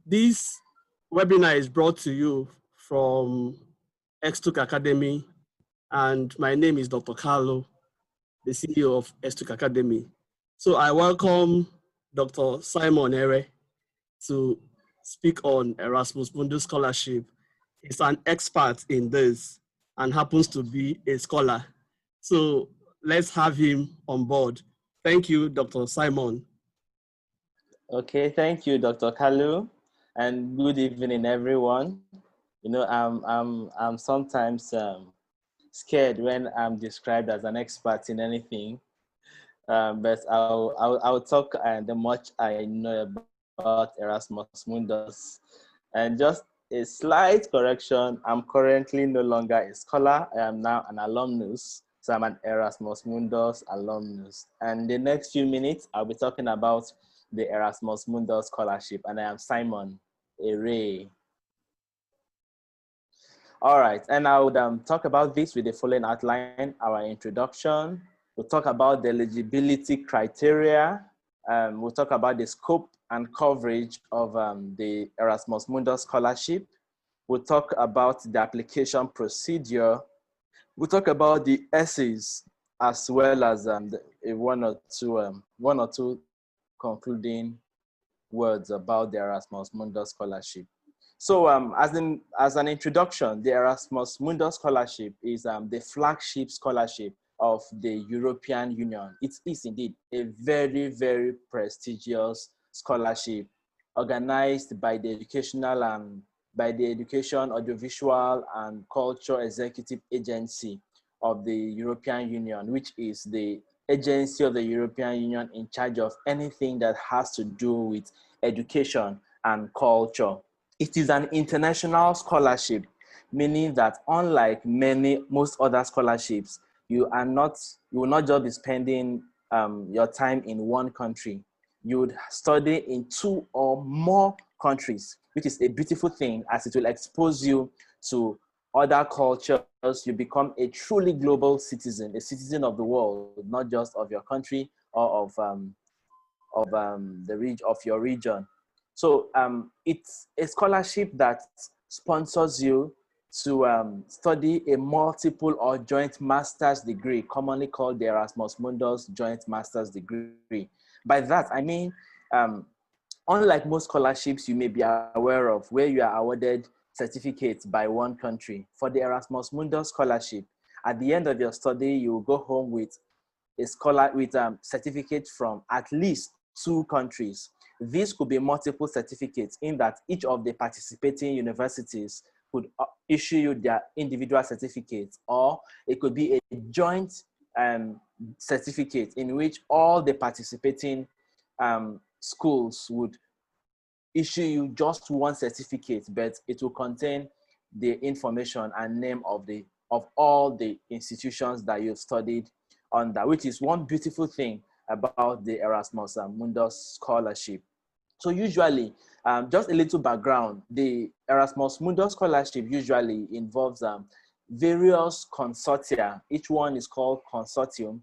This webinar is brought to you from X2 Academy, and my name is Dr. Carlo, the CEO of X2 Academy. So I welcome Dr. Simon Ere to speak on Erasmus Mundus scholarship. He's an expert in this and happens to be a scholar. So let's have him on board. Thank you, Dr. Simon. Okay, thank you, Dr. Kalu, and good evening, everyone. You know, I'm sometimes scared when I'm described as an expert in anything, but I'll talk the much I know about Erasmus Mundus. And just a slight correction, I'm currently no longer a scholar. I am now an alumnus. So I'm an Erasmus Mundus alumnus. And the next few minutes, I'll be talking about the Erasmus Mundus scholarship. And I am Simon Ere. All right, and I would talk about this with the following outline: our introduction. We'll talk about the eligibility criteria. We'll talk about the scope and coverage of the Erasmus Mundus scholarship. We'll talk about the application procedure. We'll talk about the essays as well as one or two concluding words about the Erasmus Mundus scholarship. So as an introduction, the Erasmus Mundus scholarship is the flagship scholarship of the European Union. It is indeed a very, very prestigious scholarship organized by the Education, Audiovisual and Culture Executive Agency of the European Union, which is the agency of the European Union in charge of anything that has to do with education and culture. It is an international scholarship, meaning that unlike most other scholarships, you will not just be spending your time in one country. You would study in 2 or more countries, which is a beautiful thing as it will expose you to other cultures. You become a truly global citizen, a citizen of the world, not just of your country or of your region. So it's a scholarship that sponsors you to study a multiple or joint master's degree, commonly called the Erasmus Mundus joint master's degree. By that, I mean, unlike most scholarships you may be aware of, where you are awarded certificates by one country, for the Erasmus Mundus scholarship, at the end of your study, you will go home with a scholar with certificate from at least 2 countries. These could be multiple certificates in that each of the participating universities could issue you their individual certificates, or it could be a joint certificate in which all the participating schools would issue you just one certificate, but it will contain the information and name of all the institutions that you've studied under, which is one beautiful thing about the Erasmus Mundus scholarship. So usually, just a little background, the Erasmus Mundus scholarship usually involves various consortia. Each one is called consortium.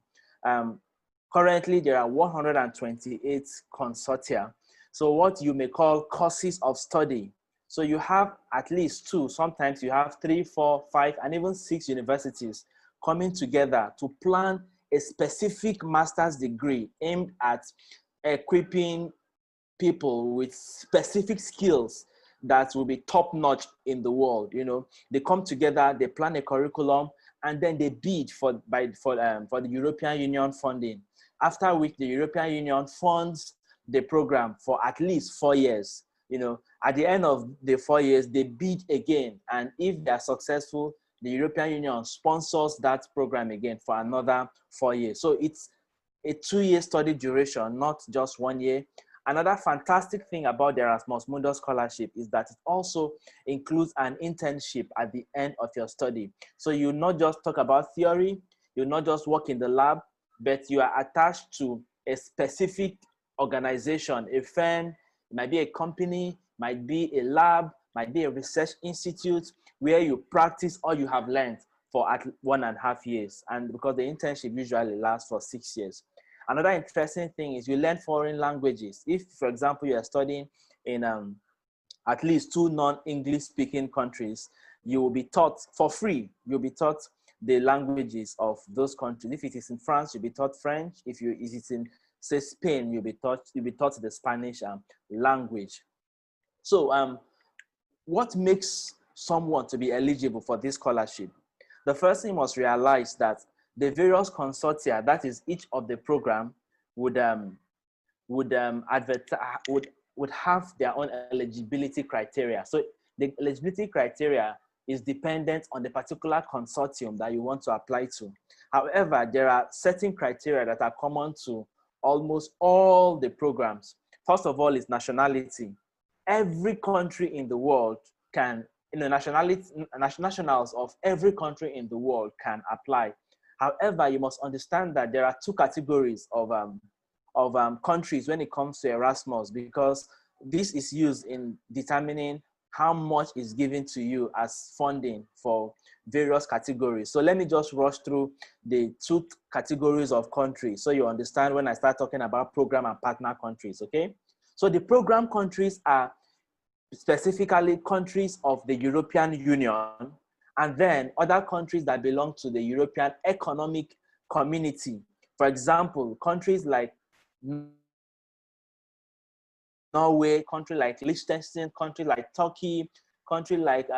Currently, there are 128 consortia. So what you may call courses of study. So you have at least 2, sometimes you have 3, 4, 5, and even 6 universities coming together to plan a specific master's degree aimed at equipping people with specific skills that will be top-notch in the world. You know, they come together, they plan a curriculum, and then they bid for the European Union funding. After which the European Union funds the program for at least 4 years. You know, at the end of the 4 years, they bid again, and if they are successful, the European Union sponsors that program again for another 4 years. So it's a 2-year study duration, not just 1 year. Another fantastic thing about the Erasmus Mundus scholarship is that it also includes an internship at the end of your study. So you not just talk about theory, you not just work in the lab, but you are attached to a specific organization, a firm, it might be a company, might be a lab, might be a research institute where you practice all you have learned for at 1.5 years. And because the internship usually lasts for 6 years. Another interesting thing is you learn foreign languages. If, for example, you are studying in at least 2 non-English speaking countries, you will be taught for free. You'll be taught the languages of those countries. If it is in France, you'll be taught French. If it's in, say, Spain, you'll be taught the Spanish language. So what makes someone to be eligible for this scholarship? The first thing you must realize that the various consortia, that is each of the program, would have their own eligibility criteria. So the eligibility criteria is dependent on the particular consortium that you want to apply to. However, there are certain criteria that are common to almost all the programs. First of all is nationality. Every country in the world can, nationals of every country in the world can apply. However, you must understand that there are 2 categories of countries when it comes to Erasmus, because this is used in determining how much is given to you as funding for various categories. So let me just rush through the 2 categories of countries so you understand when I start talking about program and partner countries, okay? So the program countries are specifically countries of the European Union, and then other countries that belong to the European Economic Community. For example, countries like Norway, country like Liechtenstein, country like Turkey, country like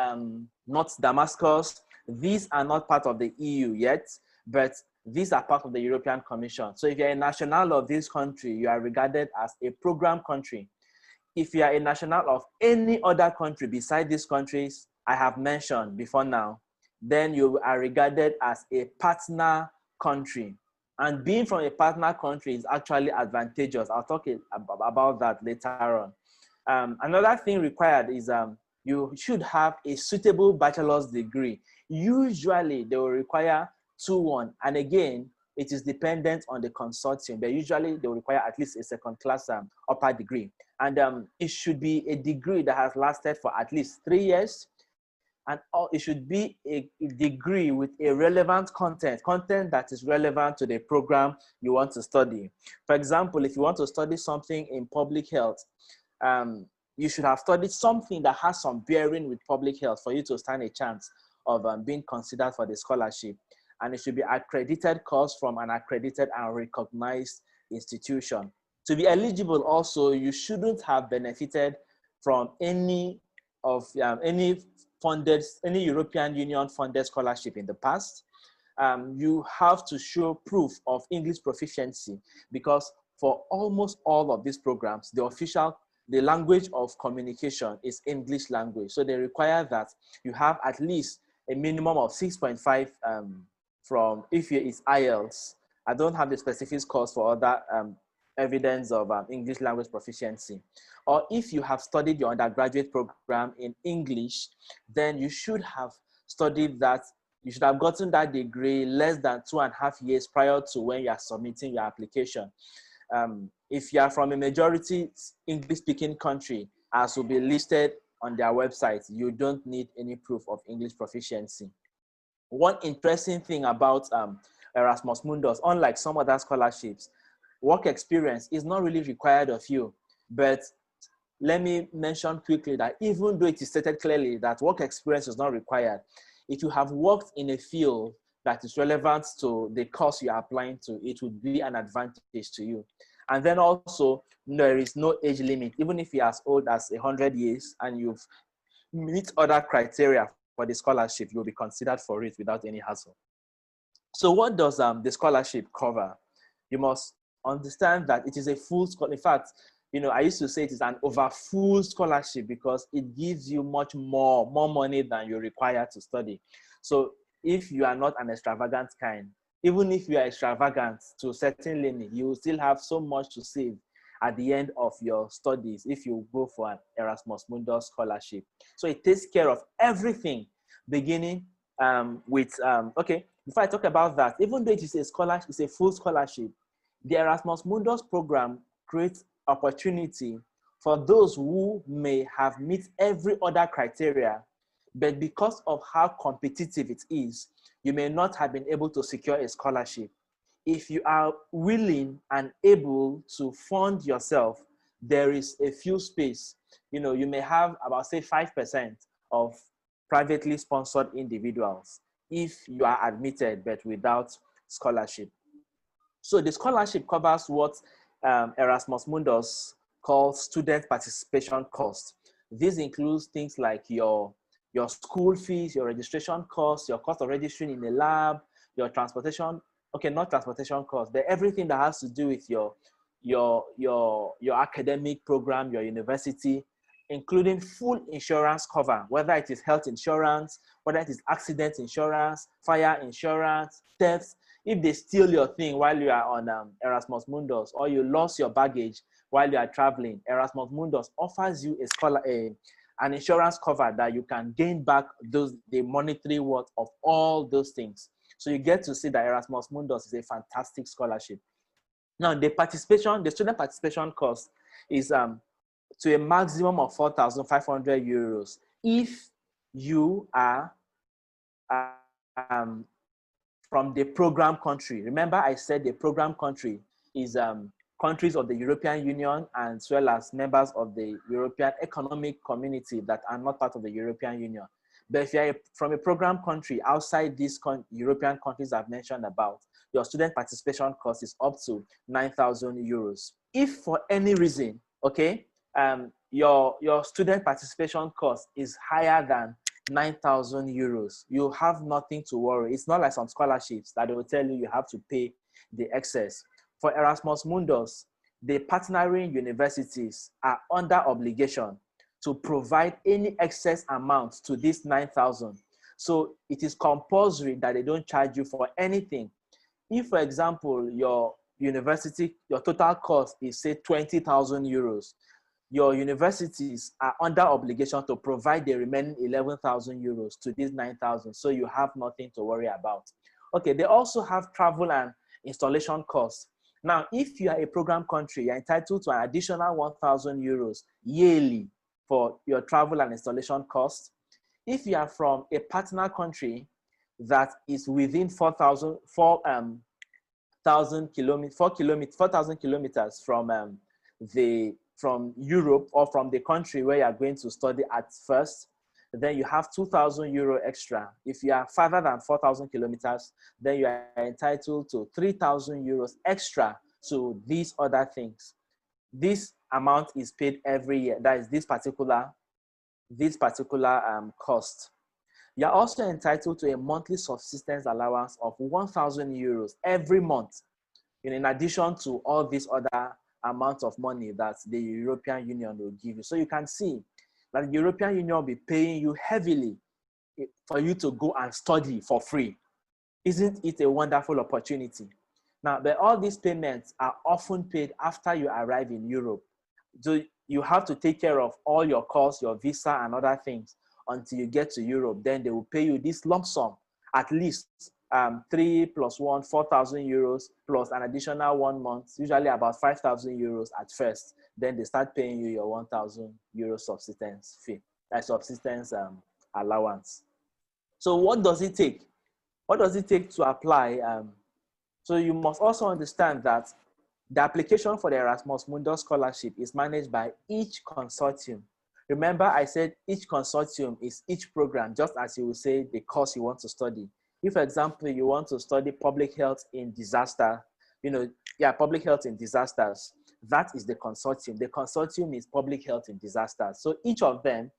North Damascus. These are not part of the EU yet, but these are part of the European Commission. So if you're a national of this country, you are regarded as a program country. If you are a national of any other country beside these countries I have mentioned before now, then you are regarded as a partner country. And being from a partner country is actually advantageous. I'll talk about that later on. Another thing required is you should have a suitable bachelor's degree. Usually they will require 2-1. And again, it is dependent on the consortium, but usually they will require at least a second-class upper degree. And it should be a degree that has lasted for at least 3 years. And it should be a degree with a relevant content that is relevant to the program you want to study. For example, if you want to study something in public health, you should have studied something that has some bearing with public health for you to stand a chance of being considered for the scholarship. And it should be accredited course from an accredited and recognized institution. To be eligible also, you shouldn't have benefited from any European Union funded scholarship in the past. You have to show proof of English proficiency, because for almost all of these programs, the language of communication is English language. So they require that you have at least a minimum of 6.5 from, if it's IELTS. I don't have the specific scores for other evidence of English language proficiency. Or if you have studied your undergraduate program in English, then you should have studied that, you should have gotten that degree less than 2.5 years prior to when you are submitting your application. If you are from a majority English-speaking country, as will be listed on their website, you don't need any proof of English proficiency. One interesting thing about Erasmus Mundus, unlike some other scholarships, work experience is not really required of you. But let me mention quickly that even though it is stated clearly that work experience is not required, if you have worked in a field that is relevant to the course you are applying to, it would be an advantage to you. And then also, there is no age limit. Even if you're as old as 100 years and you've meet other criteria for the scholarship, you'll be considered for it without any hassle. So what does the scholarship cover? You must understand that it is a full scholarship. In fact, I used to say it is an over full scholarship because it gives you much more money than you require to study. So if you are not an extravagant kind, even if you are extravagant to a certain limit, you will still have so much to save at the end of your studies if you go for an Erasmus Mundus scholarship. So it takes care of everything, beginning with, okay, before I talk about that, even though it is a scholarship, it's a full scholarship, the Erasmus Mundus program creates opportunity for those who may have met every other criteria, but because of how competitive it is, you may not have been able to secure a scholarship. If you are willing and able to fund yourself, there is a few space. You know, you may have about, say, 5% of privately sponsored individuals if you are admitted but without scholarship. So the scholarship covers what Erasmus Mundus calls student participation cost. This includes things like your school fees, your registration costs, your cost of registering in the lab, your transportation, okay, not transportation costs, but everything that has to do with your academic program, your university, including full insurance cover, whether it is health insurance, whether it is accident insurance, fire insurance, thefts. If they steal your thing while you are on Erasmus Mundus, or you lost your baggage while you are traveling, Erasmus Mundus offers you an insurance cover that you can gain back the monetary worth of all those things. So you get to see that Erasmus Mundus is a fantastic scholarship. Now, the student participation cost is to a maximum of 4,500 euros if you are from the program country. Remember, I said the program country is countries of the European Union, as well as members of the European Economic Community that are not part of the European Union. But if you're from a program country outside these European countries I've mentioned about, your student participation cost is up to 9,000 euros. If for any reason, okay, your student participation cost is higher than 9,000 euros, you have nothing to worry. It's not like some scholarships that they will tell you have to pay the excess. For Erasmus Mundus, the partnering universities are under obligation to provide any excess amount to this 9,000. So it is compulsory that they don't charge you for anything. If, for example, your university, your total cost is, say, 20,000 euros, your universities are under obligation to provide the remaining 11,000 euros to these 9,000. So you have nothing to worry about. Okay, they also have travel and installation costs. Now, if you are a program country, you're entitled to an additional 1,000 euros yearly for your travel and installation costs. If you are from a partner country that is within 4,000 kilometers from Europe or from the country where you are going to study at first, then you have 2,000 euro extra. If you are further than 4,000 kilometers, then you are entitled to 3,000 euros extra to these other things. This amount is paid every year. That is this particular cost. You are also entitled to a monthly subsistence allowance of 1,000 euros every month, in addition to all these other amounts of money that the European Union will give you. So you can see that the European Union will be paying you heavily for you to go and study for free. Isn't it a wonderful opportunity? Now, but all these payments are often paid after you arrive in Europe. So you have to take care of all your costs, your visa and other things until you get to Europe. Then they will pay you this lump sum, at least 3 plus 1, 4,000 euros plus an additional 1 month, usually about 5,000 euros at first. Then they start paying you your 1,000 euro subsistence fee, subsistence allowance. So what does it take? What does it take to apply? So you must also understand that the application for the Erasmus Mundus scholarship is managed by each consortium. Remember, I said each consortium is each program, just as you will say the course you want to study. If, for example, you want to study public health in disaster, public health in disasters, that is the consortium. The consortium is public health in disasters. So each of them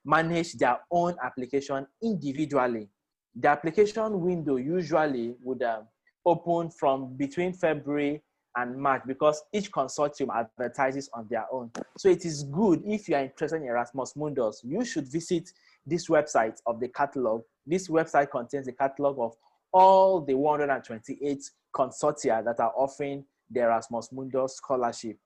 manage their own application individually. The application window usually would open from between February and March, because each consortium advertises on their own. So it is good, if you are interested in Erasmus Mundus, you should visit this website of the catalog. This website contains a catalog of all the 128 consortia that are offering the Erasmus Mundus scholarship.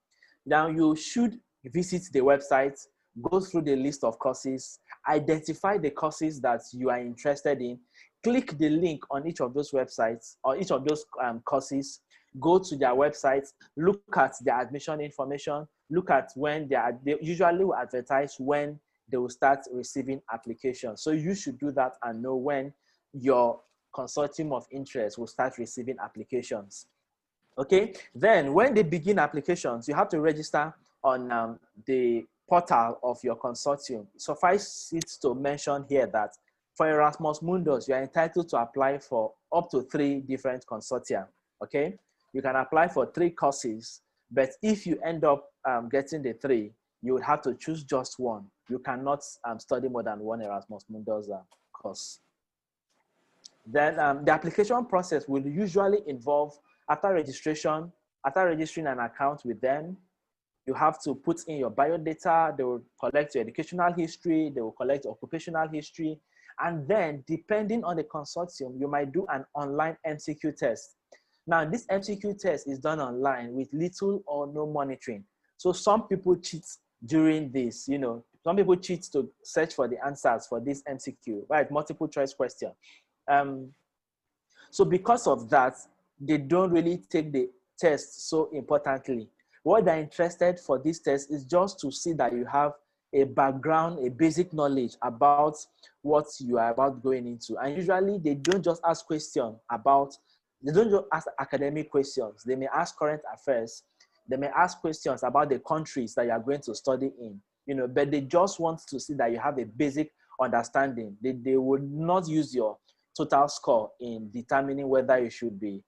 Now you should visit the website, go through the list of courses, identify the courses that you are interested in, click the link on each of those websites or each of those courses, go to their website, look at their admission information, look at when they usually will advertise when they will start receiving applications. So you should do that and know when your consortium of interest will start receiving applications. Okay, then when they begin applications, you have to register the portal of your consortium. Suffice it to mention here that for Erasmus Mundus, you are entitled to apply for up to 3 different consortia, okay? You can apply for 3 courses, but if you end up getting the 3, you would have to choose just one. You cannot study more than one Erasmus Mundus course. Then the application process will usually involve, after registration, after registering an account with them, you have to put in your biodata. They will collect your educational history. They will collect occupational history. And then, depending on the consortium, you might do an online MCQ test. Now, this MCQ test is done online with little or no monitoring. So some people cheat during this, you know, some people cheat to search for the answers for this MCQ, right? Multiple choice question. So because of that, they don't really take the test so importantly. What they're interested for this test is just to see that you have a background, a basic knowledge about what you are about going into. And usually they don't just ask questions about, they don't just ask academic questions. They may ask current affairs. They may ask questions about the countries that you are going to study in, you know, but they just want to see that you have a basic understanding. They would not use your total score in determining whether you should be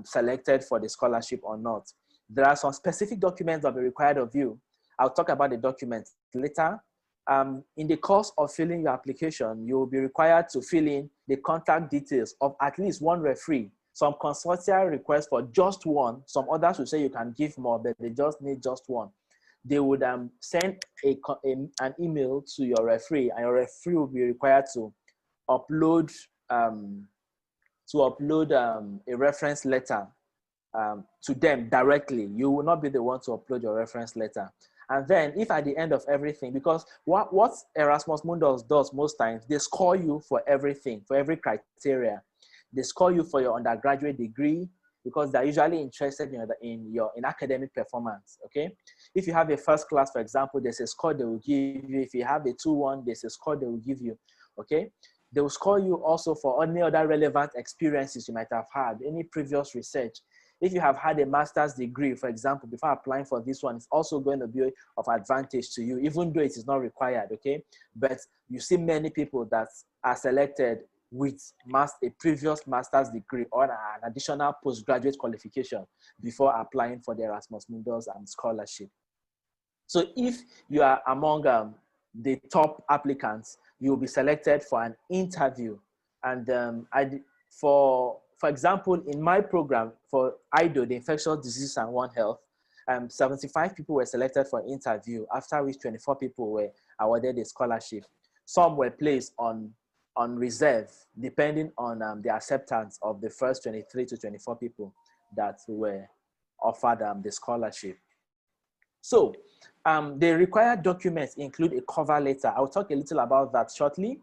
selected for the scholarship or not. There are some specific documents that will be required of you. I'll talk about the documents later. In the course of filling your application, you will be required to fill in the contact details of at least one referee. Some consortia request for just one. Some others will say you can give more, but they just need just one. They would send an email to your referee, and your referee will be required to upload a reference letter to them directly. You will not be the one to upload your reference letter. And then if at the end of everything, because what Erasmus Mundus does most times, they score you for everything, for every criteria. They score you for your undergraduate degree because they're usually interested in your academic performance, okay? If you have a first class, for example, there's a score they will give you. If you have a 2-1, there's a score they will give you, okay? They will score you also for any other relevant experiences you might have had, any previous research. If you have had a master's degree, for example, before applying for this one, it's also going to be of advantage to you, even though it is not required, okay? But you see many people that are selected with a previous master's degree or an additional postgraduate qualification before applying for the Erasmus Mundus scholarship. So if you are among the top applicants, you will be selected for an interview. And for example, in my program for IDO, the Infectious Diseases and One Health, 75 people were selected for an interview, after which 24 people were awarded a scholarship. Some were placed on reserve, depending on the acceptance of the first 23 to 24 people that were offered the scholarship. So the required documents include a cover letter. I'll talk a little about that shortly.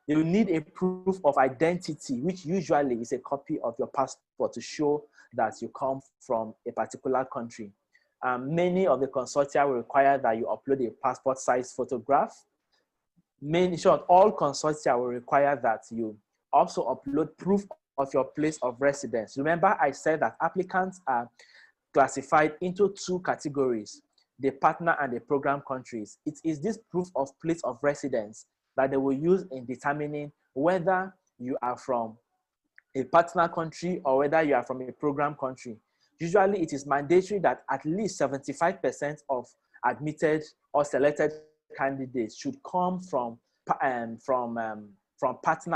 You need a proof of identity, which usually is a copy of your passport to show that you come from a particular country. Many of the consortia will require that you upload a passport-sized photograph. In short, all consortia will require that you also upload proof of your place of residence. Remember, I said that applicants are classified into 2 categories, the partner and the program countries. It is this proof of place of residence that they will use in determining whether you are from a partner country or whether you are from a program country. Usually, it is mandatory that at least 75% of admitted or selected candidates should come from partner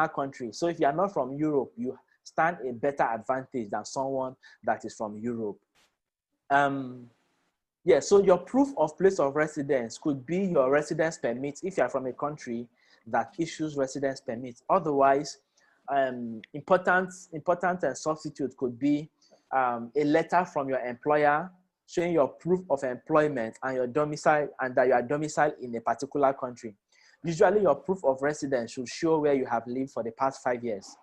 countries. So if you are not from Europe, you stand a better advantage than someone that is from Europe. Yeah, so your proof of place of residence could be your residence permit if you are from a country that issues residence permits. Otherwise, important substitute could be a letter from your employer showing your proof of employment and your domicile, and that you are domiciled in a particular country. Usually your proof of residence should show where you have lived for the past 5 years.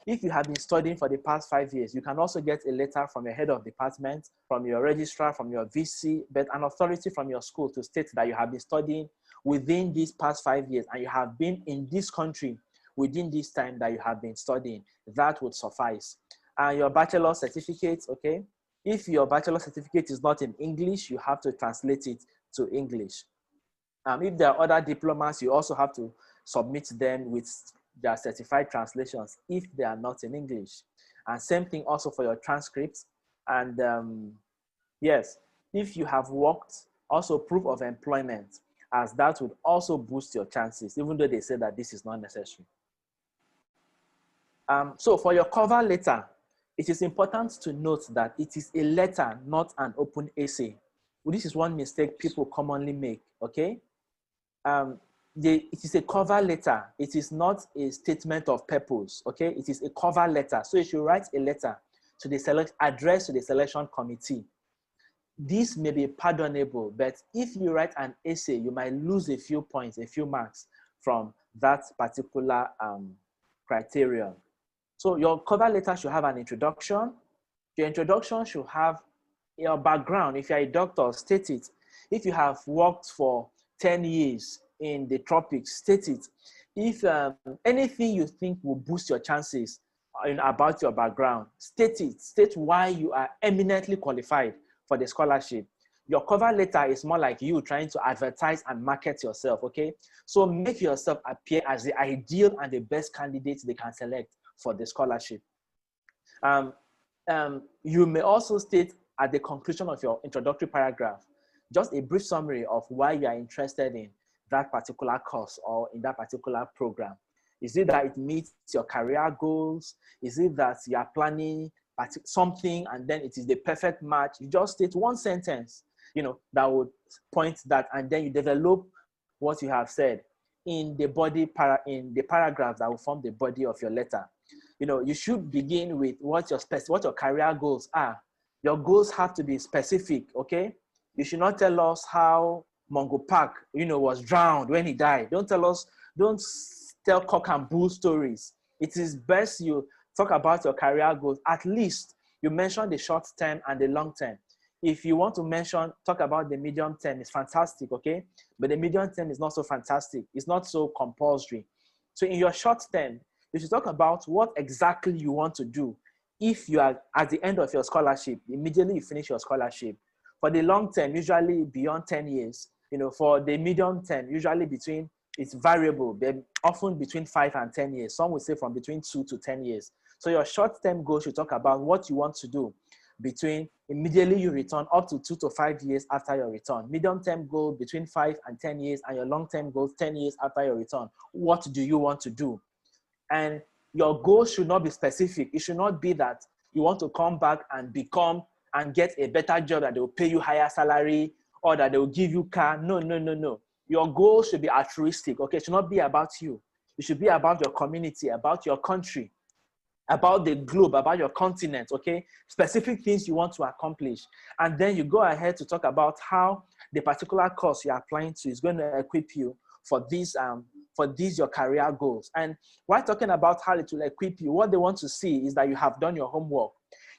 If you have been studying for the past 5 years, you can also get a letter from your head of department, from your registrar, from your VC, but an authority from your school to state that you have been studying within these past 5 years and you have been in this country within this time that you have been studying. That would suffice. And your bachelor certificate, okay? If your bachelor certificate is not in English, you have to translate it to English. If there are other diplomas, you also have to submit them with their certified translations if they are not in English. And same thing also for your transcripts. And yes, if you have worked, also proof of employment, as that would also boost your chances, even though they say that this is not necessary. So for your cover letter, it is important to note that it is a letter, not an open essay. Well, this is one mistake people commonly make, okay? It is a cover letter. It is not a statement of purpose, okay? It is a cover letter. So you should write a letter to the address to the selection committee. This may be pardonable, but if you write an essay, you might lose a few points, a few marks from that particular criterion. So your cover letter should have an introduction. Your introduction should have your background. If you're a doctor, state it. If you have worked for 10 years in the tropics, state it. If anything you think will boost your chances about your background, state it. State why you are eminently qualified for the scholarship. Your cover letter is more like you trying to advertise and market yourself, okay? So make yourself appear as the ideal and the best candidate they can select for the scholarship. You may also state at the conclusion of your introductory paragraph, just a brief summary of why you are interested in that particular course or in that particular program. Is it that it meets your career goals? Is it that you are planning something and then it is the perfect match? You just state one sentence, that would point that, and then you develop what you have said in the in the paragraph that will form the body of your letter. You should begin with what your career goals are. Your goals have to be specific, okay? You should not tell us how Mungo Park, was drowned when he died. Don't tell cock and bull stories. It is best you talk about your career goals. At least you mention the short term and the long term. If you want to talk about the medium term, it's fantastic, okay? But the medium term is not so fantastic. It's not so compulsory. So in your short term, you should talk about what exactly you want to do. If you are at the end of your scholarship, immediately you finish your scholarship. For the long term, usually beyond 10 years. For the medium term, usually it's variable, but often between 5 and 10 years. Some would say from between 2 to 10 years. So your short-term goal should talk about what you want to do between immediately you return up to 2 to 5 years after your return. Medium-term goal between 5 and 10 years, and your long-term goal 10 years after your return. What do you want to do? And your goal should not be specific. It should not be that you want to come back and get a better job that they will pay you higher salary or that they will give you car. No. Your goal should be altruistic, okay? It should not be about you. It should be about your community, about your country, about the globe, about your continent, okay? Specific things you want to accomplish. And then you go ahead to talk about how the particular course you're applying to is going to equip you for these your career goals. And while talking about how it will equip you, what they want to see is that you have done your homework.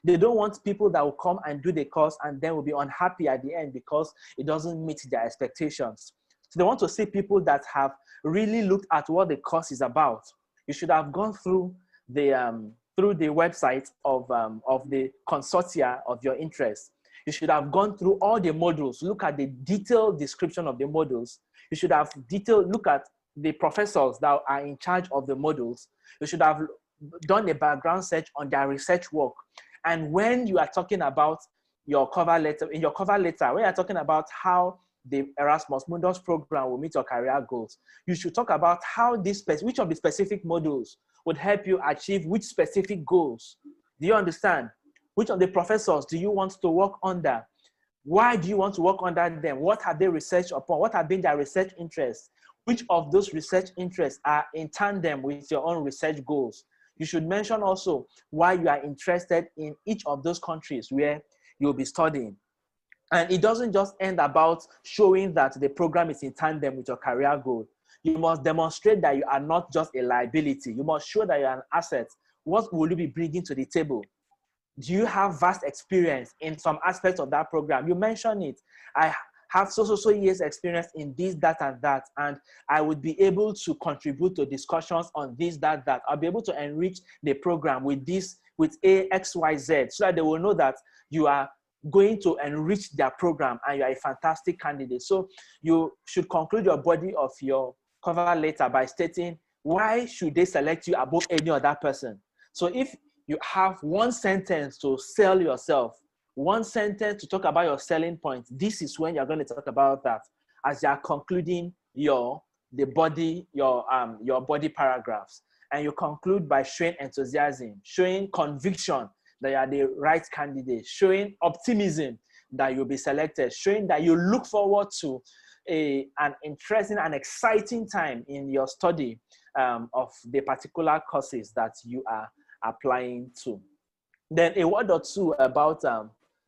They don't want people that will come and do the course and then will be unhappy at the end because it doesn't meet their expectations. So they want to see people that have really looked at what the course is about. You should have gone through the website of the consortia of your interest. You should have gone through all the modules, look at the detailed description of the modules. You should have look at the professors that are in charge of the modules. You should have done a background search on their research work. And when you are talking about your cover letter, when you are talking about how the Erasmus Mundus program will meet your career goals, you should talk about how which of the specific modules would help you achieve which specific goals. Do you understand? Which of the professors do you want to work under? Why do you want to work under them? What have they researched upon? What have been their research interests? Which of those research interests are in tandem with your own research goals? You should mention also why you are interested in each of those countries where you'll be studying. And it doesn't just end about showing that the program is in tandem with your career goal. You must demonstrate that you are not just a liability. You must show that you're an asset. What will you be bringing to the table? Do you have vast experience in some aspects of that program? You mentioned it. I have so years experience in this, that, and that, and I would be able to contribute to discussions on this, that. I'll be able to enrich the program with this, with A, X, Y, Z, so that they will know that you are going to enrich their program, and you're a fantastic candidate. So you should conclude your body of your cover letter by stating why should they select you above any other person. So if you have one sentence to sell yourself, one sentence to talk about your selling point, this is when you're going to talk about that as you're concluding your body paragraphs. And you conclude by showing enthusiasm, showing conviction that you are the right candidate, showing optimism that you'll be selected, showing that you look forward to an interesting and exciting time in your study of the particular courses that you are applying to. Then a word or two about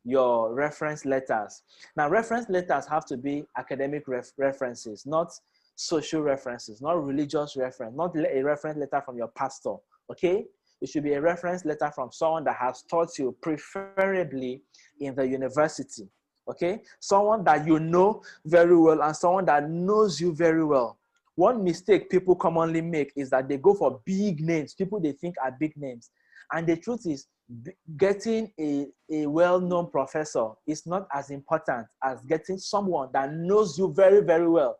your reference letters. Now, reference letters have to be academic references, not social references, not religious reference, not a reference letter from your pastor, okay? It should be a reference letter from someone that has taught you, preferably in the university, okay? Someone that you know very well and someone that knows you very well. One mistake people commonly make is that they go for big names, people they think are big names. And the truth is, getting a well-known professor is not as important as getting someone that knows you very, very well,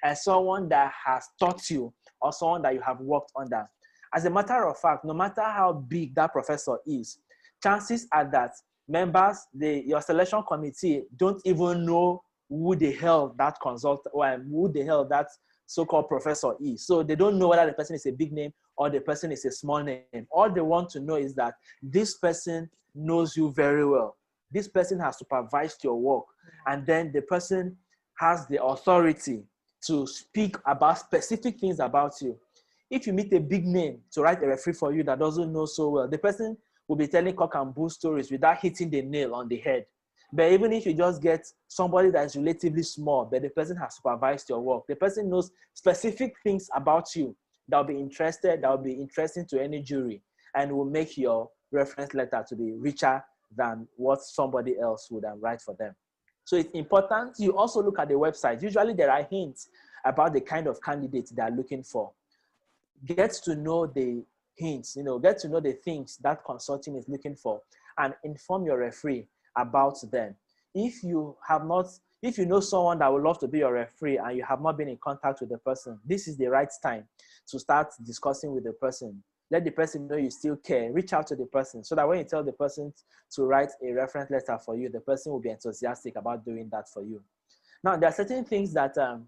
and someone that has taught you or someone that you have worked under. As a matter of fact, no matter how big that professor is, chances are that members, your selection committee don't even know who the hell that consultant or who the hell that so-called professor is. So they don't know whether the person is a big name or the person is a small name. All they want to know is that this person knows you very well. This person has supervised your work, and then the person has the authority to speak about specific things about you. If you meet a big name to write a referee for you that doesn't know so well, the person will be telling cock and bull stories without hitting the nail on the head. But even if you just get somebody that is relatively small, but the person has supervised your work, the person knows specific things about you that will be interesting to any jury, and will make your reference letter to be richer than what somebody else would write for them. So it's important you also look at the website. Usually there are hints about the kind of candidates they are looking for. Get to know the hints, get to know the things that consulting is looking for, and inform your referee about them. If you know someone that would love to be your referee and you have not been in contact with the person, this is the right time to start discussing with the person. Let the person know you still care. Reach out to the person so that when you tell the person to write a reference letter for you, the person will be enthusiastic about doing that for you. Now, there are certain things that a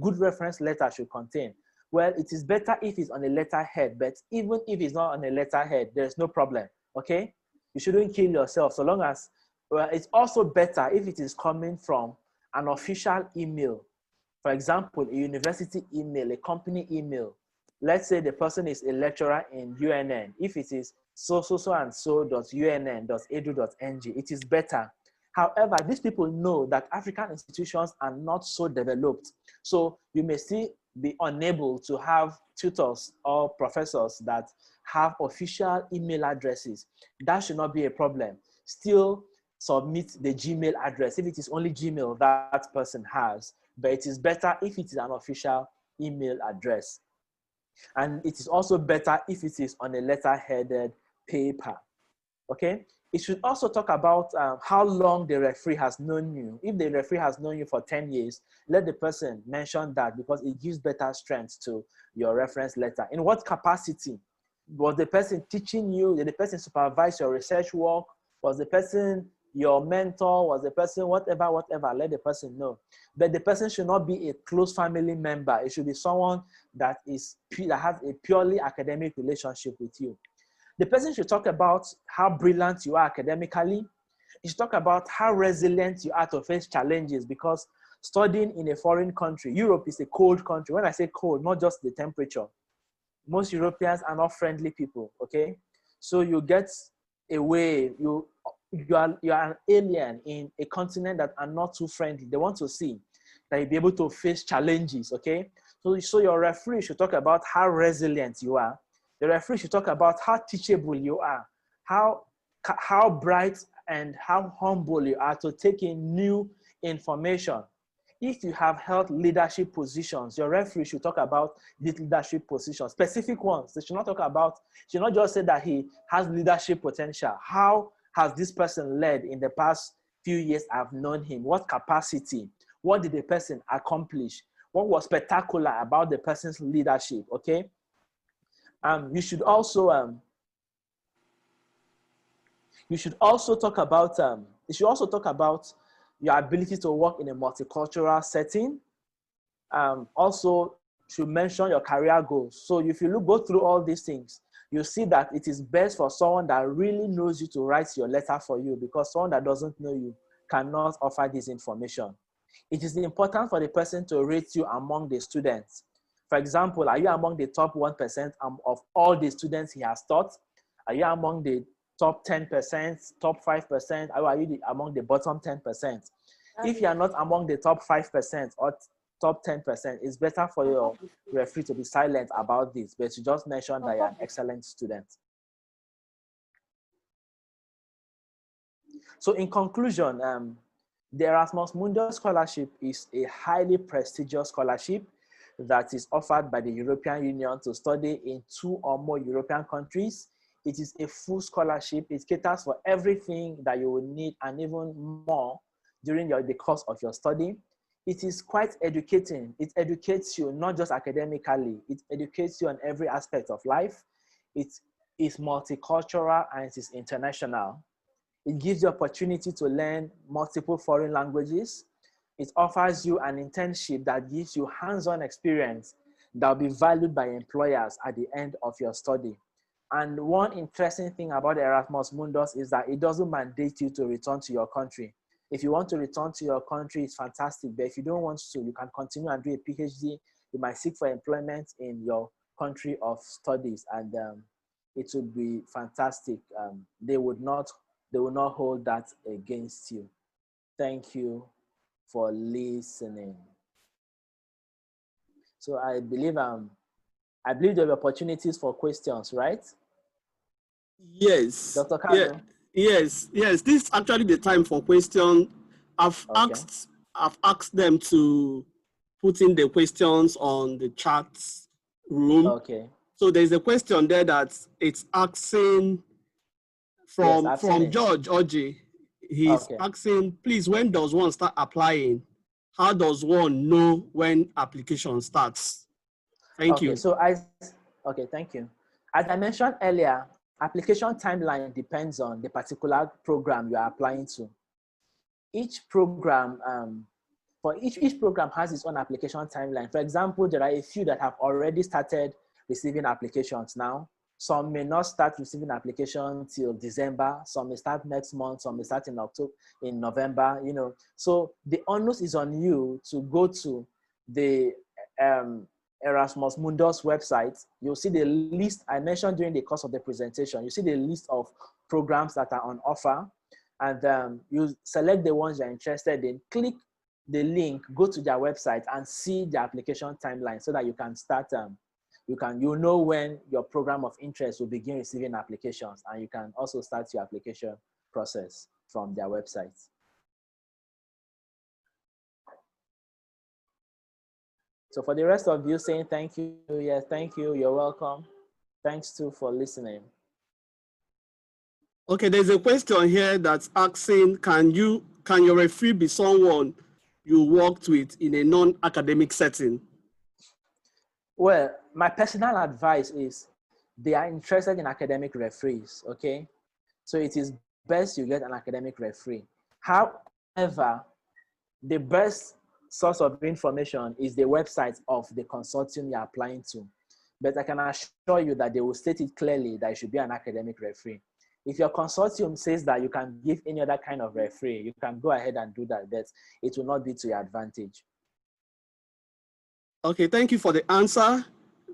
good reference letter should contain. Well, it is better if it's on a letterhead, but even if it's not on a letterhead, there's no problem, okay? You shouldn't kill yourself so long as, well, it's also better if it is coming from an official email. For example, a university email, a company email. Let's say the person is a lecturer in UNN. If it is so-and-so.unn.edu.ng, it is better. However, these people know that African institutions are not so developed. So you may still be unable to have tutors or professors that have official email addresses. That should not be a problem. Still submit the Gmail address if it is only Gmail that person has, but it is better if it is an official email address. And it is also better if it is on a letter-headed paper, okay? It should also talk about how long the referee has known you. If the referee has known you for 10 years, let the person mention that because it gives better strength to your reference letter. In what capacity? Was the person teaching you? Did the person supervise your research work? Was the person your mentor? Was the person whatever, let the person know. But the person should not be a close family member. It should be someone that has a purely academic relationship with you. The person should talk about how brilliant you are academically. You should talk about how resilient you are to face challenges, because studying in a foreign country, Europe is a cold country. When I say cold, not just the temperature. Most Europeans are not friendly people, okay? So you get away, you are an alien in a continent that are not too friendly. They want to see that you'll be able to face challenges, okay? So your referee should talk about how resilient you are. The referee should talk about how teachable you are, how bright and how humble you are to take in new information. If you have held leadership positions, your referee should talk about these leadership positions, specific ones. They should not talk about, should not just say that he has leadership potential. How has this person led in the past few years I've known him? What capacity? What did the person accomplish? What was spectacular about the person's leadership? Okay. You should also talk about your ability to work in a multicultural setting. Also should mention your career goals. So if you go through all these things, you see that it is best for someone that really knows you to write your letter for you, because someone that doesn't know you cannot offer this information. It is important for the person to rate you among the students. For example, are you among the top 1% of all the students he has taught? Are you among the top 10%, top 5%? Or are you among the bottom 10%? If you are not among the top 5% or top 10%, it's better for your referee to be silent about this, but you just mentioned that you're an excellent student. So in conclusion, the Erasmus Mundus scholarship is a highly prestigious scholarship that is offered by the European Union to study in 2 or more European countries. It is a full scholarship. It caters for everything that you will need and even more during the course of your study. It is quite educating. It educates you not just academically, it educates you on every aspect of life. It is multicultural and it is international. It gives you opportunity to learn multiple foreign languages. It offers you an internship that gives you hands-on experience that will be valued by employers at the end of your study. And one interesting thing about Erasmus Mundus is that it doesn't mandate you to return to your country. If you want to return to your country, it's fantastic. But if you don't want to, you can continue and do a PhD. You might seek for employment in your country of studies, and it would be fantastic. They will not hold that against you. Thank you for listening. So I believe there are opportunities for questions, right? Yes. Dr. Carlo? Yes. This is actually the time for questions. I've asked them to put in the questions on the chat room. Okay. So there's a question there that it's asking from George Oji. He's asking, please, when does one start applying? How does one know when application starts? Thank you. Thank you. As I mentioned earlier, application timeline depends on the particular program you are applying to. Each program, each program has its own application timeline. For example, there are a few that have already started receiving applications now. Some may not start receiving applications till December. Some may start next month. Some may start in November. So the onus is on you to go to the Erasmus Mundus website. You'll see the list I mentioned during the course of the presentation. You see the list of programs that are on offer, and you select the ones you're interested in. Click the link, go to their website, and see the application timeline so that you can start. You know when your program of interest will begin receiving applications, and you can also start your application process from their website. So for the rest of you saying thank you, yes, thank you, you're welcome. Thanks too for listening. Okay, there's a question here that's asking, can your referee be someone you worked with in a non-academic setting? Well, my personal advice is they are interested in academic referees, okay? So it is best you get an academic referee. However, the best source of information is the website of the consortium you're applying to. But I can assure you that they will state it clearly that it should be an academic referee. If your consortium says that you can give any other kind of referee, you can go ahead and do that, but it will not be to your advantage. Okay, thank you for the answer.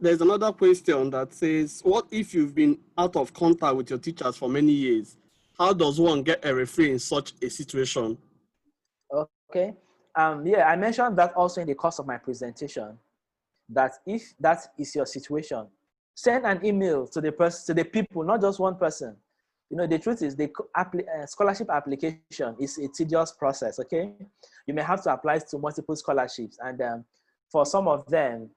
There's another question that says, what if you've been out of contact with your teachers for many years? How does one get a referee in such a situation? Okay. Yeah, I mentioned that also in the course of my presentation, that if that is your situation, send an email to the people, not just one person. The truth is the scholarship application is a tedious process, okay? You may have to apply to multiple scholarships, and for some of them,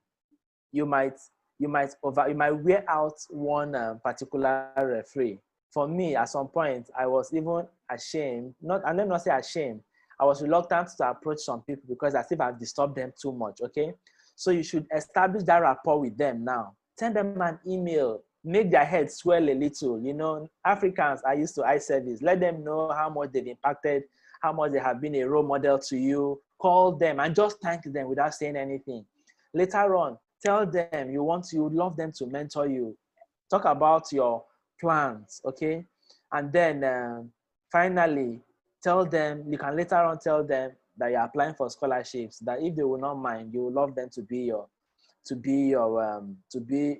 you might wear out one particular referee For me, at some point, I was even ashamed. And let me not say ashamed. I was reluctant to approach some people because as if I've disturbed them too much, okay? So you should establish that rapport with them now. Send them an email, make their head swell a little. You know, Africans are used to eye service. Let them know how much they've impacted, how much they have been a role model to you. Call them and just thank them without saying anything. Later on, tell them you would love them to mentor you. Talk about your plans, okay? And then finally, tell them, you can later on tell them that you're applying for scholarships, that if they will not mind, you will love them to be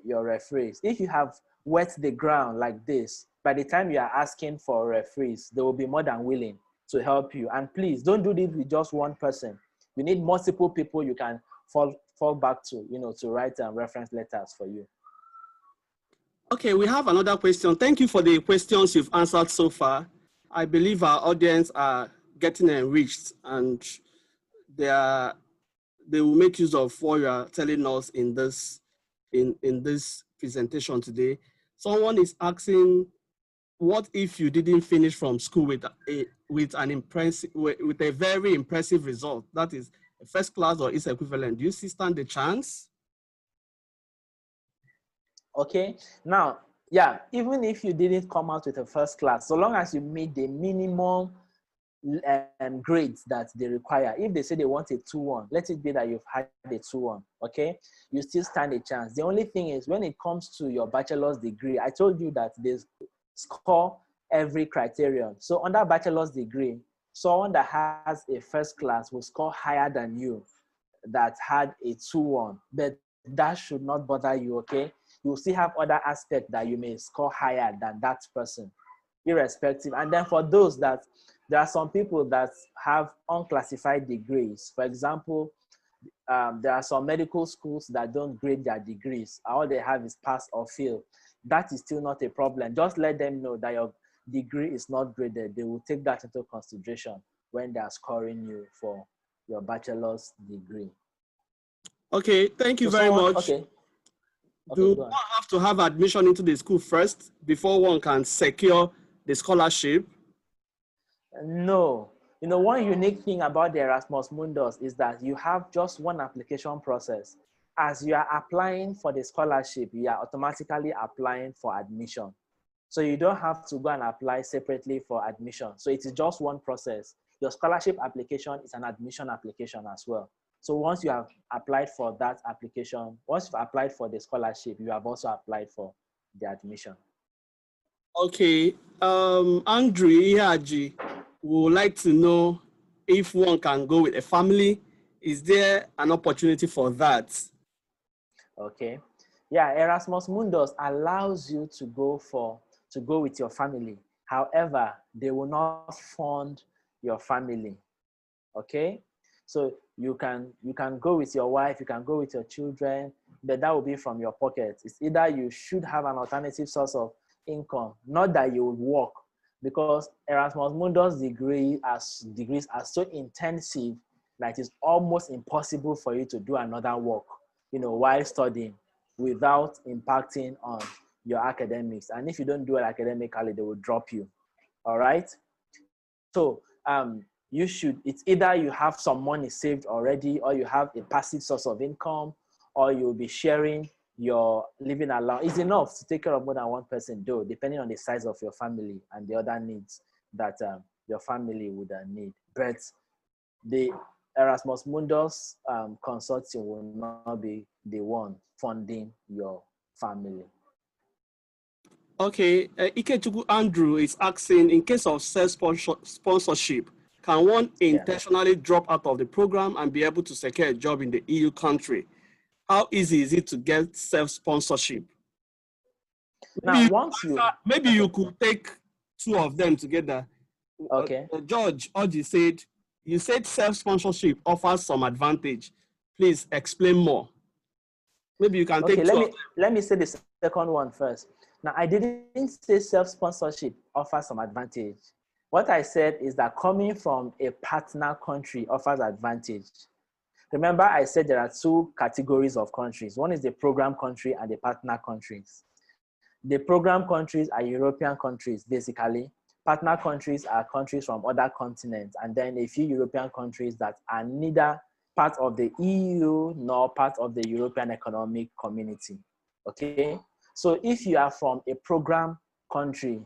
your referees. If you have wet the ground like this, by the time you are asking for referees, they will be more than willing to help you. And please don't do this with just one person. You need multiple people you can fall back to, you know, to write reference letters for you. Okay, we have another question. Thank you for the questions you've answered so far. I believe our audience are getting enriched and they will make use of what you are telling us in this presentation today. Someone is asking, what if you didn't finish from school with a very impressive result? That is a first class or its equivalent. Do you still stand a chance? Okay, now, yeah, even if you didn't come out with a first class, so long as you meet the minimum grades that they require. If they say they want a 2-1, let it be that you've had a 2-1, okay? You still stand a chance. The only thing is when it comes to your bachelor's degree, I told you that they score every criterion. So under bachelor's degree, someone that has a first class will score higher than you that had a 2-1, but that should not bother you, okay? You will still have other aspects that you may score higher than that person, irrespective. And then for those that, there are some people that have unclassified degrees. For example, there are some medical schools that don't grade their degrees. All they have is pass or fail. That is still not a problem. Just let them know that your degree is not graded. They will take that into consideration when they are scoring you for your bachelor's degree. Okay, thank you very much. Okay. Do one have to have admission into the school first before one can secure the scholarship? No. You know, one unique thing about the Erasmus Mundus is that you have just one application process. As you are applying for the scholarship, you are automatically applying for admission. So you don't have to go and apply separately for admission. So it is just one process. Your scholarship application is an admission application as well. So once you have applied for that application, once you've applied for the scholarship, you have also applied for the admission. Okay, Andrew Ihaji would like to know if one can go with a family. Is there an opportunity for that? Okay, yeah, Erasmus Mundus allows you to go with your family. However, they will not fund your family. Okay, so you can go with your wife, you can go with your children, but that will be from your pocket. It's either you should have an alternative source of income, not that you would work, because Erasmus Mundus degrees are so intensive that it's almost impossible for you to do another work, you know, while studying without impacting on your academics. And if you don't do it academically, they will drop you. All right. So it's either you have some money saved already, or you have a passive source of income, or you'll be sharing your living allowance. It's enough to take care of more than one person, though, depending on the size of your family and the other needs that your family would need. But the Erasmus Mundus consortium will not be the one funding your family. Okay, Ikechukwu Andrew is asking, in case of self-sponsorship, can one intentionally drop out of the program and be able to secure a job in the EU country? How easy is it to get self-sponsorship? Maybe you could take two of them together. Okay. George Oji said, you said self-sponsorship offers some advantage. Please explain more. Maybe you can take two of them. Let me say the second one first. Now, I didn't say self-sponsorship offers some advantage. What I said is that coming from a partner country offers advantage. Remember, I said there are two categories of countries. One is the program country and the partner countries. The program countries are European countries, basically. Partner countries are countries from other continents, and then a few European countries that are neither part of the EU nor part of the European Economic Community. Okay? So if you are from a program country,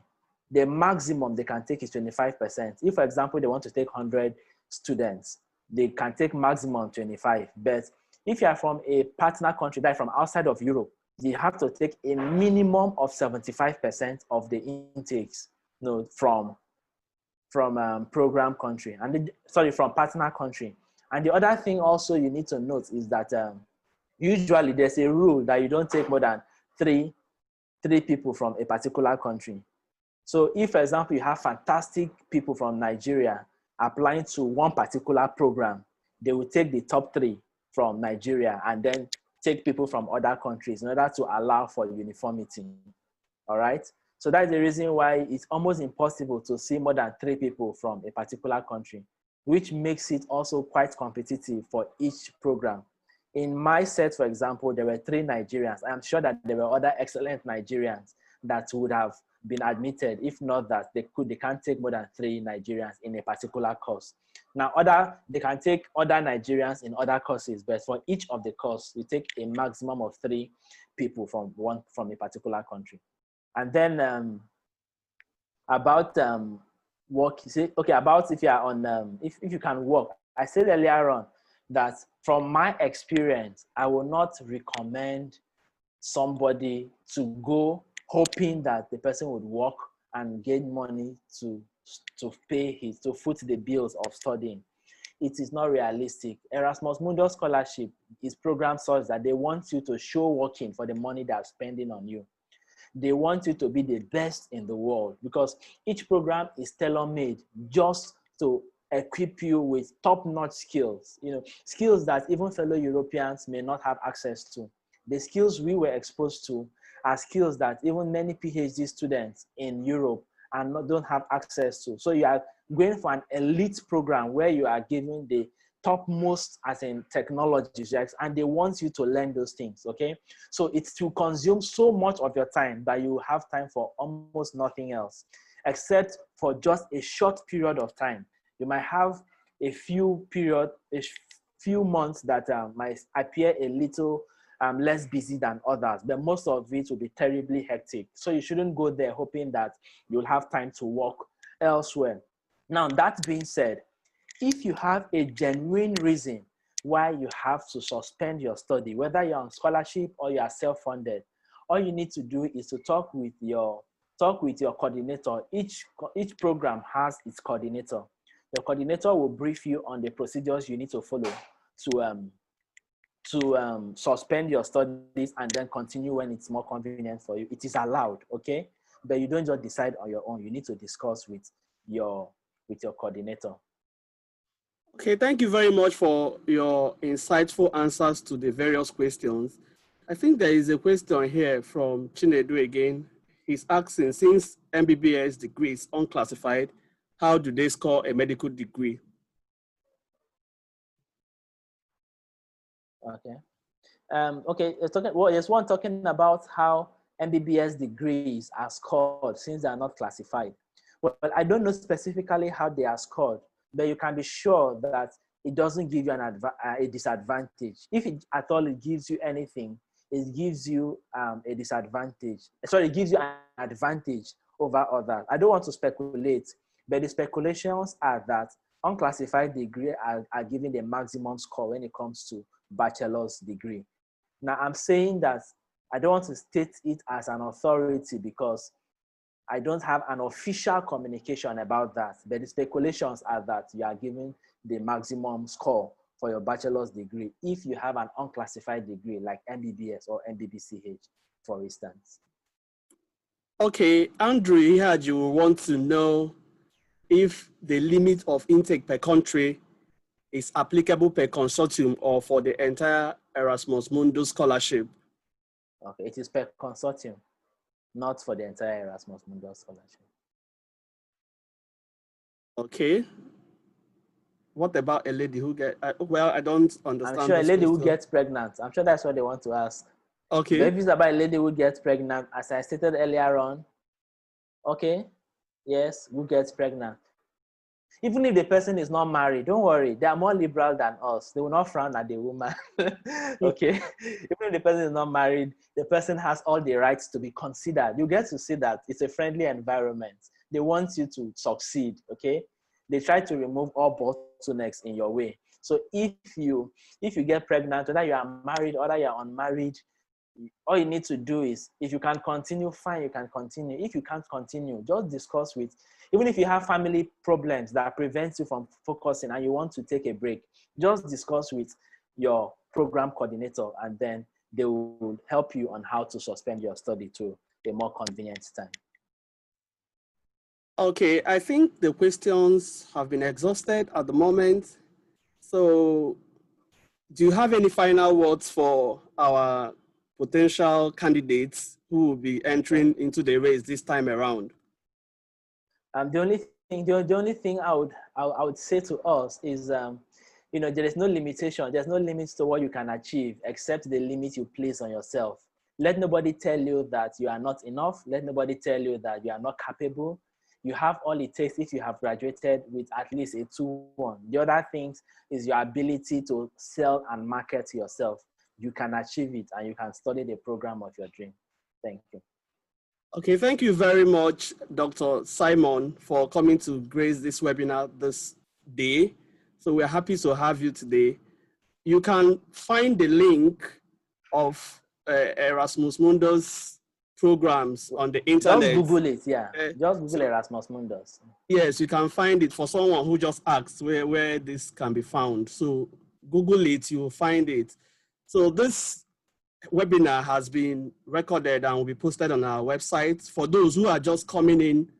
the maximum they can take is 25%. If, for example, they want to take 100 students, they can take maximum 25. But if you are from a partner country, that is from outside of Europe, you have to take a minimum of 75% of the intakes, you know, from program country, and from partner country. And the other thing also you need to note is that usually there's a rule that you don't take more than three people from a particular country. So if, for example, you have fantastic people from Nigeria applying to one particular program, they will take the top 3 from Nigeria and then take people from other countries in order to allow for uniformity. All right? So that's the reason why it's almost impossible to see more than 3 people from a particular country, which makes it also quite competitive for each program. In my set, for example, there were 3 Nigerians. I'm sure that there were other excellent Nigerians that would have been admitted. If not that, they can't take more than 3 Nigerians in a particular course. Now, they can take other Nigerians in other courses, but for each of the course, you take a maximum of 3 people from a particular country. And then about work, you say, okay, about if you are on, if you can work. I said earlier on that from my experience, I will not recommend somebody to go hoping that the person would work and gain money to foot the bills of studying. It is not realistic. Erasmus Mundus scholarship is programmed such that they want you to show working for the money they're spending on you. They want you to be the best in the world, because each program is tailor-made just to equip you with top-notch skills, skills that even fellow Europeans may not have access to. The skills we were exposed to are skills that even many PhD students in Europe don't have access to. So you are going for an elite program where you are given the topmost as in technologies, and they want you to learn those things, okay? So it's to consume so much of your time that you have time for almost nothing else, except for just a short period of time. You might have a few months that might appear a little less busy than others, but most of it will be terribly hectic. So you shouldn't go there hoping that you'll have time to work elsewhere. Now, that being said, if you have a genuine reason why you have to suspend your study, whether you're on scholarship or you are self-funded, all you need to do is to talk with your coordinator. Each program has its coordinator. The coordinator will brief you on the procedures you need to follow to suspend your studies and then continue when it's more convenient for you. It is allowed, okay? But you don't just decide on your own. You need to discuss with your coordinator. Okay, thank you very much for your insightful answers to the various questions. I think there is a question here from Chinedu again. He's asking, since MBBS degree is unclassified, how do they score a medical degree? Okay. Okay, there's one talking about how MBBS degrees are scored since they are not classified. Well, I don't know specifically how they are scored, but you can be sure that it doesn't give you a disadvantage. If it at all it gives you anything, it gives you a disadvantage. Sorry, it gives you an advantage over others. I don't want to speculate, but the speculations are that unclassified degree are given the maximum score when it comes to bachelor's degree. Now, I'm saying that I don't want to state it as an authority because I don't have an official communication about that, but the speculations are that you are given the maximum score for your bachelor's degree if you have an unclassified degree like MBBS or MBBCH, for instance. Okay, Andrew here, you want to know if the limit of intake per country is applicable per consortium or for the entire Erasmus Mundus scholarship. Okay, it is per consortium, not for the entire Erasmus Mundus scholarship. Okay. What about a lady who well, I don't understand. I'm sure a lady who gets pregnant. I'm sure that's what they want to ask. Okay. If it's about a lady who gets pregnant, as I stated earlier on, okay, yes, who gets pregnant. Even if the person is not married, don't worry, they are more liberal than us. They will not frown at the woman. Okay. Even if the person is not married, the person has all the rights to be considered. You get to see that it's a friendly environment. They want you to succeed. Okay. They try to remove all bottlenecks in your way. So if you get pregnant, whether you are married or whether you are unmarried, all you need to do is, if you can continue, fine, you can continue. If you can't continue, just discuss with, even if you have family problems that prevents you from focusing and you want to take a break, just discuss with your program coordinator, and then they will help you on how to suspend your study to a more convenient time. Okay, I think the questions have been exhausted at the moment. So do you have any final words for our potential candidates who will be entering into the race this time around? The only thing I would say to us is, there is no limitation. There's no limits to what you can achieve except the limit you place on yourself. Let nobody tell you that you are not enough. Let nobody tell you that you are not capable. You have all it takes if you have graduated with at least a 2-1. The other things is your ability to sell and market yourself. You can achieve it, and you can study the program of your dream. Thank you. Okay, thank you very much, Dr. Simon, for coming to grace this webinar this day. So we're happy to have you today. You can find the link of Erasmus Mundus programs on the internet. Just Google it, yeah. Just Google Erasmus Mundus. Yes, you can find it for someone who just asked where this can be found. So Google it, you'll find it. So this webinar has been recorded and will be posted on our website for those who are just coming in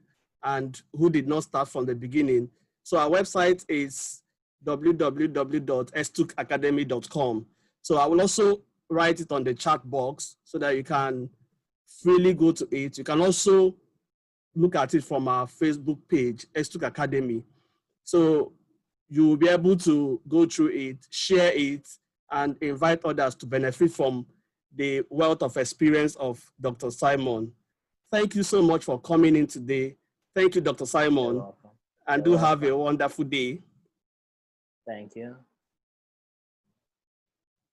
and who did not start from the beginning. So our website is www.estukacademy.com. So I will also write it on the chat box so that you can freely go to it. You can also look at it from our Facebook page, Estuk Academy. So you will be able to go through it, share it, and invite others to benefit from the wealth of experience of Dr. Simon. Thank you so much for coming in today. Thank you, Dr. Simon. You're welcome. And You're do have a welcome. wonderful day. Thank you.